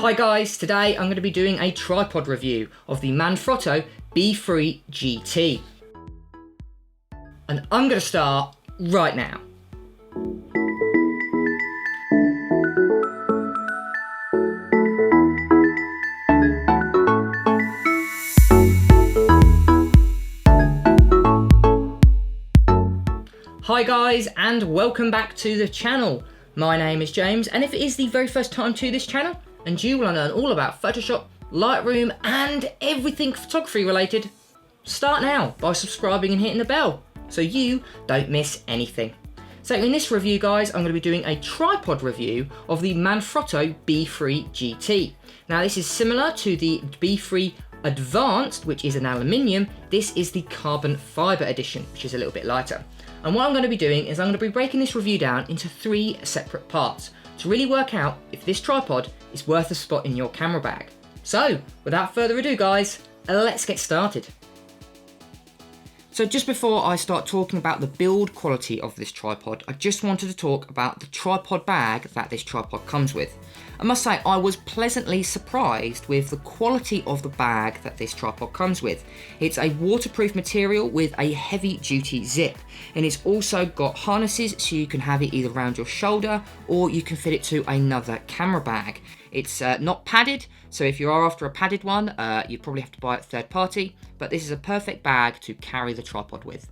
Hi guys, today I'm going to be doing a tripod review of the Manfrotto Befree GT. And I'm going to start right now. Hi guys, and welcome back to the channel. My name is James, and if it is the very first time to this channel, and you want to learn all about Photoshop, Lightroom, and everything photography related, start now by subscribing and hitting the bell, so you don't miss anything. So in this review guys, I'm going to be doing a tripod review of the Manfrotto Befree GT. Now this is similar to the Befree Advanced, which is an aluminium. This is the carbon fibre edition, which is a little bit lighter. And what I'm going to be doing is I'm going to be breaking this review down into 3 separate parts to really work out if this tripod is worth a spot in your camera bag. So without further ado guys, let's get started. So just before I start talking about the build quality of this tripod, I just wanted to talk about the tripod bag that this tripod comes with. I must say I was pleasantly surprised with the quality of the bag that this tripod comes with. It's a waterproof material with a heavy duty zip, and it's also got harnesses so you can have it either around your shoulder or you can fit it to another camera bag. It's not padded, so if you are after a padded one, you'd probably have to buy it third party, but this is a perfect bag to carry the tripod with.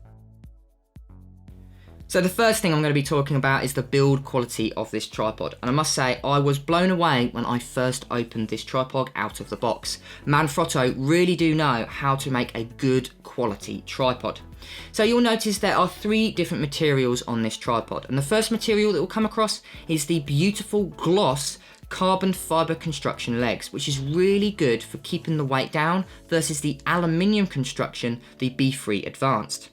So the first thing I'm going to be talking about is the build quality of this tripod, and I must say I was blown away when I first opened this tripod out of the box. Manfrotto really do know how to make a good quality tripod. So you'll notice there are 3 different materials on this tripod, and the first material that will come across is the beautiful gloss carbon fibre construction legs, which is really good for keeping the weight down versus the aluminium construction, the Befree Advanced.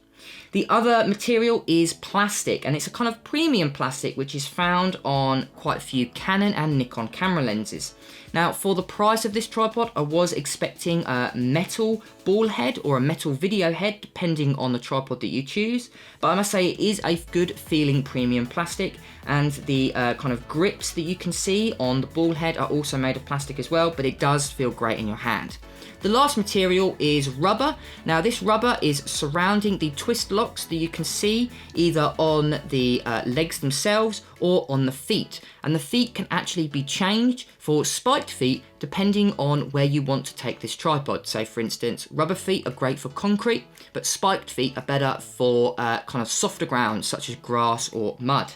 The other material is plastic, and it's a kind of premium plastic which is found on quite a few Canon and Nikon camera lenses. Now for the price of this tripod, I was expecting a metal ball head or a metal video head depending on the tripod that you choose, but I must say it is a good feeling premium plastic, and the kind of grips that you can see on the ball head are also made of plastic as well, but it does feel great in your hand. The last material is rubber. Now this rubber is surrounding the twist locks that you can see either on the legs themselves or on the feet. And the feet can actually be changed for spiked feet depending on where you want to take this tripod. So for instance, rubber feet are great for concrete, but spiked feet are better for kind of softer ground such as grass or mud.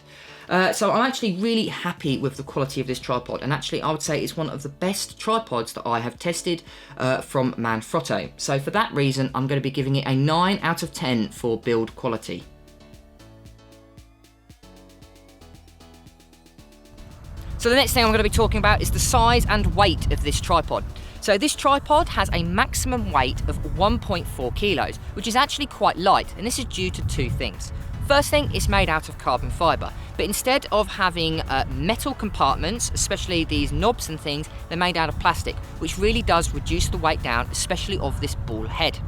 So I'm actually really happy with the quality of this tripod, and actually I would say it's one of the best tripods that I have tested from Manfrotto. So for that reason, I'm going to be giving it a 9 out of 10 for build quality. So the next thing I'm going to be talking about is the size and weight of this tripod. So this tripod has a maximum weight of 1.4 kilos, which is actually quite light, and this is due to 2 things. First thing, it's made out of carbon fibre, but instead of having metal compartments, especially these knobs and things, they're made out of plastic, which really does reduce the weight down, especially of this ball head.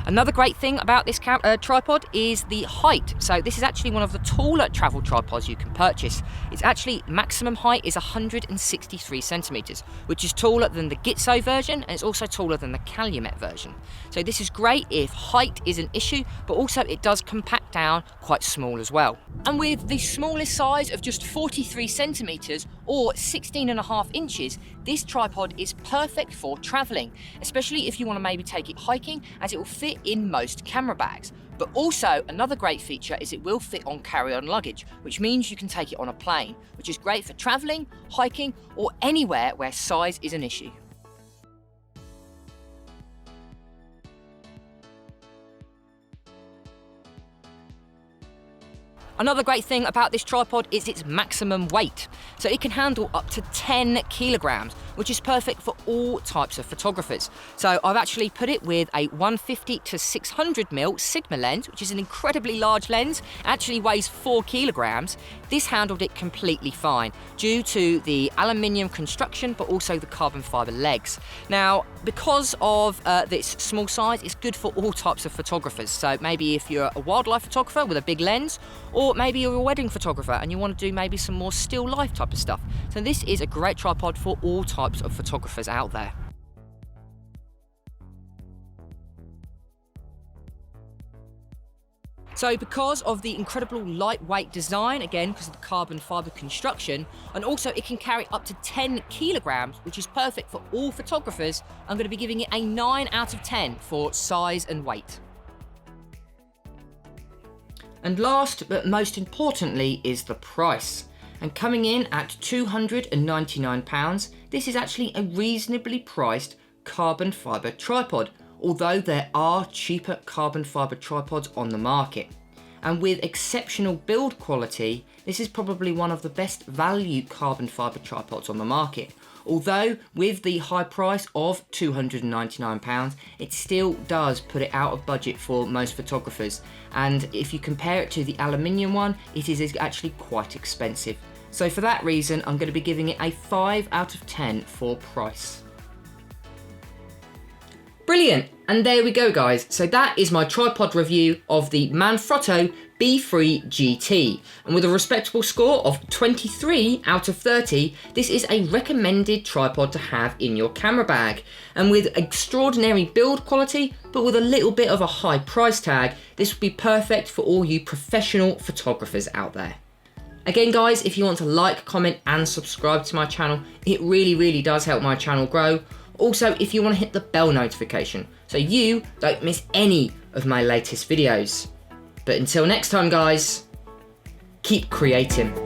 Another great thing about this tripod is the height. So this is actually one of the taller travel tripods you can purchase. Its actually maximum height is 163 centimeters, which is taller than the Gitzo version, and it's also taller than the Calumet version. So this is great if height is an issue, but also it does compact down quite small as well. And with the smallest size of just 43 centimeters or 16.5 inches, this tripod is perfect for traveling, especially if you want to maybe take it hiking, as it will fit in most camera bags. But also another great feature is it will fit on carry-on luggage, which means you can take it on a plane, which is great for traveling, hiking, or anywhere where size is an issue. Another great thing about this tripod is its maximum weight. So it can handle up to 10 kilograms, which is perfect for all types of photographers. So I've actually put it with a 150 to 600mm Sigma lens, which is an incredibly large lens, actually weighs 4 kilograms. This handled it completely fine due to the aluminium construction, but also the carbon fibre legs. Now, because of this small size, it's good for all types of photographers. So maybe if you're a wildlife photographer with a big lens, or or maybe you're a wedding photographer and you want to do maybe some more still life type of stuff. So this is a great tripod for all types of photographers out there. So because of the incredible lightweight design, again, because of the carbon fibre construction, and also it can carry up to 10 kilograms, which is perfect for all photographers, I'm going to be giving it a 9 out of 10 for size and weight. And last but most importantly is the price. And coming in at £299, this is actually a reasonably priced carbon fibre tripod, although there are cheaper carbon fibre tripods on the market. And with exceptional build quality, this is probably one of the best value carbon fibre tripods on the market. Although with the high price of £299, it still does put it out of budget for most photographers. And if you compare it to the aluminium one, it is actually quite expensive. So for that reason, I'm going to be giving it a 5 out of 10 for price. Brilliant, and there we go guys. So that is my tripod review of the Manfrotto Befree GT. And with a respectable score of 23 out of 30, this is a recommended tripod to have in your camera bag. And with extraordinary build quality, but with a little bit of a high price tag, this would be perfect for all you professional photographers out there. Again guys, if you want to like, comment and subscribe to my channel, it really does help my channel grow. Also, if you want to hit the bell notification so you don't miss any of my latest videos. But until next time guys, keep creating.